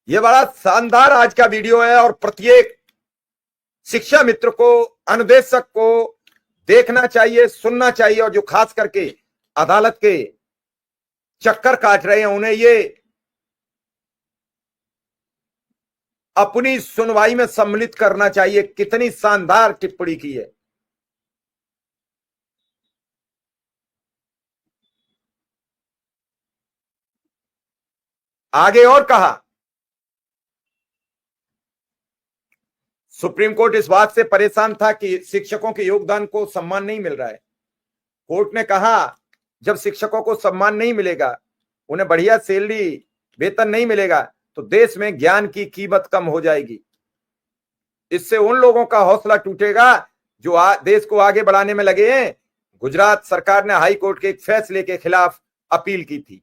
ये बड़ा शानदार आज का वीडियो है और प्रत्येक शिक्षा मित्र को, अनुदेशक को देखना चाहिए, सुनना चाहिए। और जो खास करके अदालत के चक्कर काट रहे हैं उन्हें ये अपनी सुनवाई में सम्मिलित करना चाहिए। कितनी शानदार टिप्पणी की है। आगे और कहा, सुप्रीम कोर्ट इस बात से परेशान था कि शिक्षकों के योगदान को सम्मान नहीं मिल रहा है। कोर्ट ने कहा जब शिक्षकों को सम्मान नहीं मिलेगा, उन्हें बढ़िया सैलरी, वेतन नहीं मिलेगा, तो देश में ज्ञान की कीमत कम हो जाएगी। इससे उन लोगों का हौसला टूटेगा जो देश को आगे बढ़ाने में लगे हैं। गुजरात सरकार ने हाई कोर्ट के एक फैसले के खिलाफ अपील की थी।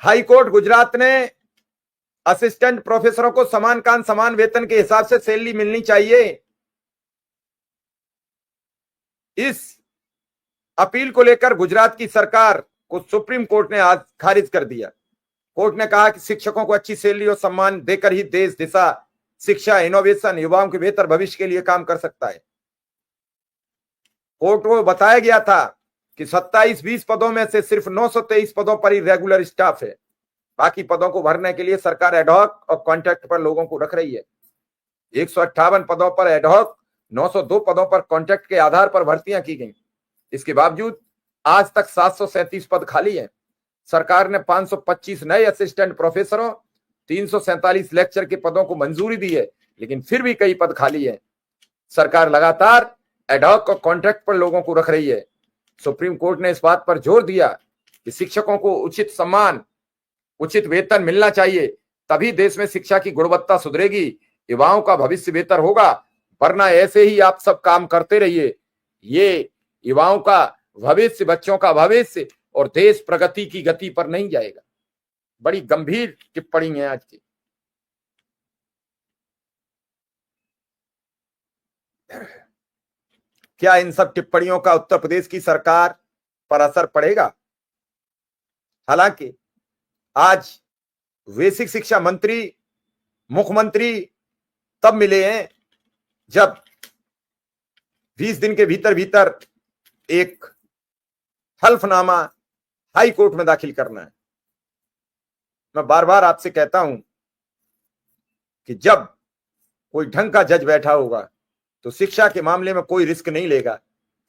हाई कोर्ट गुजरात ने असिस्टेंट प्रोफेसरों को समान काम समान वेतन के हिसाब से सैलरी मिलनी चाहिए, इस अपील को लेकर गुजरात की सरकार को सुप्रीम कोर्ट ने आज खारिज कर दिया। कोर्ट ने कहा कि शिक्षकों को अच्छी सैलरी और सम्मान देकर ही देश दिशा, शिक्षा, इनोवेशन, युवाओं के बेहतर भविष्य के लिए काम कर सकता है। कोर्ट को बताया गया था कि 27-20 पदों में से सिर्फ 923 पदों पर ही रेगुलर स्टाफ है। बाकी पदों को भरने के लिए सरकार एडहॉक और कॉन्ट्रैक्ट पर लोगों को रख रही है। 158 पदों पर एडहॉक, 902 पदों पर कॉन्ट्रैक्ट के आधार पर भर्तियां की गई। इसके बावजूद आज तक 737 पद खाली हैं। सरकार ने 525 नए असिस्टेंट प्रोफेसरों, 347 लेक्चर के पदों को मंजूरी दी है, लेकिन फिर भी कई पद खाली हैं। सरकार लगातार एडहॉक और कॉन्ट्रैक्ट पर लोगों को रख रही है। सुप्रीम कोर्ट ने इस बात पर जोर दिया कि शिक्षकों को उचित सम्मान, उचित वेतन मिलना चाहिए, तभी देश में शिक्षा की गुणवत्ता सुधरेगी, युवाओं का भविष्य बेहतर होगा। वरना ऐसे ही आप सब काम करते रहिए, ये युवाओं का भविष्य, बच्चों का भविष्य और देश प्रगति की गति पर नहीं जाएगा। बड़ी गंभीर टिप्पणी है आज की। क्या इन सब टिप्पणियों का उत्तर प्रदेश की सरकार पर असर पड़ेगा? हालांकि आज बेसिक शिक्षा मंत्री, मुख्यमंत्री तब मिले हैं जब 20 दिन के भीतर भीतर एक हल्फनामा हाई कोर्ट में दाखिल करना है। मैं बार बार आपसे कहता हूं कि जब कोई ढंग का जज बैठा होगा तो शिक्षा के मामले में कोई रिस्क नहीं लेगा।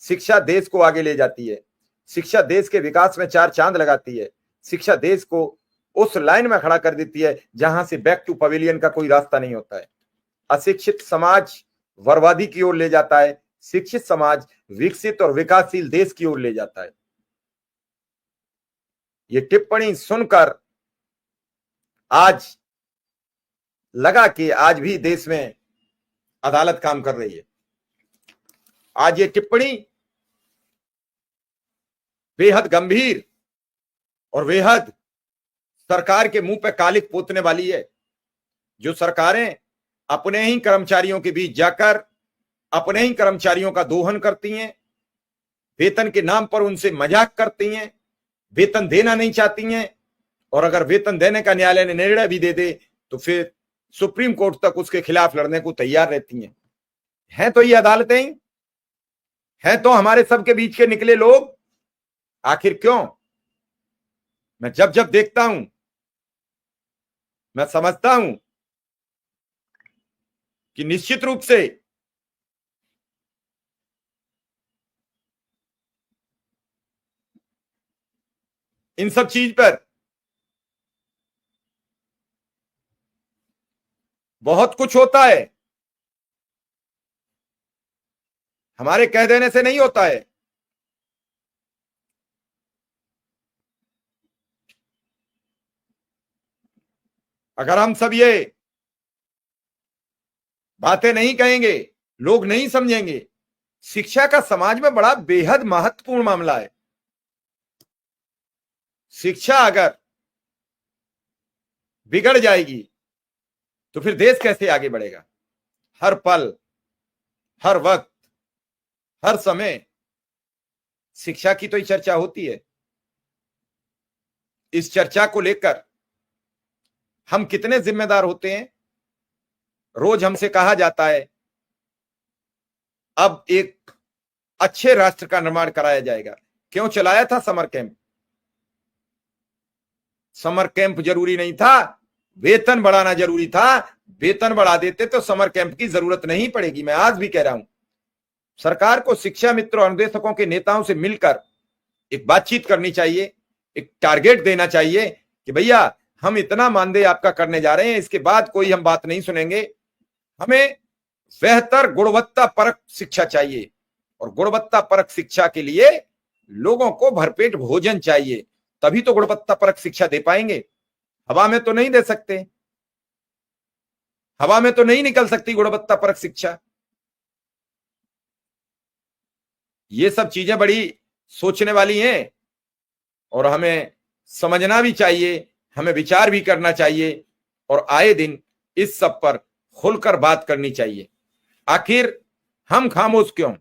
शिक्षा देश को आगे ले जाती है, शिक्षा देश के विकास में चार चांद लगाती है, शिक्षा देश को उस लाइन में खड़ा कर देती है जहां से बैक टू पवेलियन का कोई रास्ता नहीं होता है। अशिक्षित समाज बर्बादी की ओर ले जाता है, शिक्षित समाज विकसित और विकासशील देश की ओर ले जाता है। ये टिप्पणी सुनकर आज लगा कि आज भी देश में अदालत काम कर रही है। आज ये टिप्पणी बेहद गंभीर और बेहद सरकार के मुंह पे कालिक पोतने वाली है। जो सरकारें अपने ही कर्मचारियों के बीच जाकर अपने ही कर्मचारियों का दोहन करती हैं, वेतन के नाम पर उनसे मजाक करती हैं, वेतन देना नहीं चाहती हैं, और अगर वेतन देने का न्यायालय ने निर्णय भी दे दे तो फिर सुप्रीम कोर्ट तक उसके खिलाफ लड़ने को तैयार रहती हैं। हैं तो ये अदालतें, हैं तो हमारे सबके बीच के निकले लोग। आखिर क्यों? मैं जब जब देखता हूं मैं समझता हूं कि निश्चित रूप से इन सब चीज पर बहुत कुछ होता है, हमारे कह देने से नहीं होता है। अगर हम सब ये बातें नहीं कहेंगे, लोग नहीं समझेंगे। शिक्षा का समाज में बड़ा बेहद महत्वपूर्ण मामला है। शिक्षा अगर बिगड़ जाएगी तो फिर देश कैसे आगे बढ़ेगा? हर पल, हर वक्त, हर समय शिक्षा की तो ही चर्चा होती है। इस चर्चा को लेकर हम कितने जिम्मेदार होते हैं। रोज हमसे कहा जाता है अब एक अच्छे राष्ट्र का निर्माण कराया जाएगा। क्यों चलाया था समर कैंप? समर कैंप जरूरी नहीं था, वेतन बढ़ाना जरूरी था। वेतन बढ़ा देते तो समर कैंप की जरूरत नहीं पड़ेगी। मैं आज भी कह रहा हूं, सरकार को शिक्षा मित्र और अनुदेशकों के नेताओं से मिलकर एक बातचीत करनी चाहिए, एक टारगेट देना चाहिए कि भैया हम इतना मानदेय आपका करने जा रहे हैं, इसके बाद कोई हम बात नहीं सुनेंगे। हमें बेहतर गुणवत्ता परक शिक्षा चाहिए, और गुणवत्ता परक शिक्षा के लिए लोगों को भरपेट भोजन चाहिए, तभी तो गुणवत्ता परक शिक्षा दे पाएंगे। हवा में तो नहीं दे सकते, हवा में तो नहीं निकल सकती गुणवत्ता परक शिक्षा। ये सब चीजें बड़ी सोचने वाली हैं, और हमें समझना भी चाहिए, हमें विचार भी करना चाहिए, और आए दिन इस सब पर खुलकर बात करनी चाहिए। आखिर हम खामोश क्यों?